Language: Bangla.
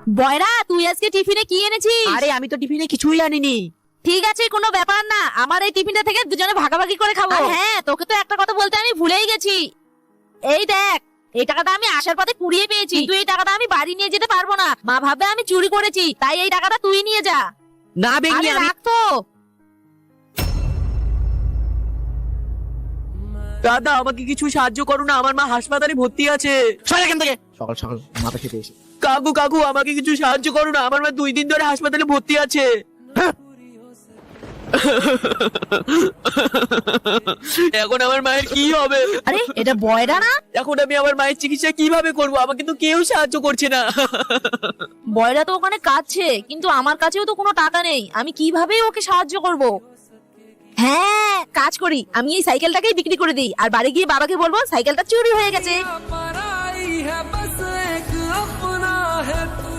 বয়রা, তুই আজকে টিফিনে কি এনেছিস? আরে আমি তো টিফিনে কিছুই আনিনি। ঠিক আছে, কোনো ব্যাপার না, আমার এই টিফিনটা থেকে দুজনে ভাগাভাগি করে খাবো। আর হ্যাঁ, তোকে তো একটা কথা বলতে আমি ভুলেই গেছি। এই দেখ, এই টাকাটা আমি আসার পথে কুড়িয়ে পেয়েছি, কিন্তু এই টাকাটা আমি বাড়ি নিয়ে যেতে পারবো না। মা ভাববে আমি চুরি করেছি, তাই এই টাকাটা তুই নিয়ে যা। না বেঙ্গি, আরে আমি রাখ তো। দাদা আমাকে কিছু সাহায্য করো না, আমার মা হাসপাতালে ভর্তি আছে। সর এখান থেকে, সকাল সকাল মাথা খেতে এসে। কাকু কাকু আমাকে কিছু সাহায্য করো না, আমার মা 2 দিন ধরে হাসপাতালে ভর্তি আছে। এখন আমার মায়ের কি হবে? আরে এটা বয়রা না? এখন আমি আমার মায়ের চিকিৎসা কিভাবে করব? আমাকে তো কেউ সাহায্য করছে না। বয়রা তো ওখানে কাঁদছে, কিন্তু আমার কাছেও তো কোনো টাকা নেই, আমি কিভাবে ওকে সাহায্য করব? হ্যাঁ, কাজ করি, আমি এই সাইকেলটাকেই বিক্রি করে দিই, আর বাড়ি গিয়ে বাবাকে বলবো সাইকেলটা চুরি হয়ে গেছে।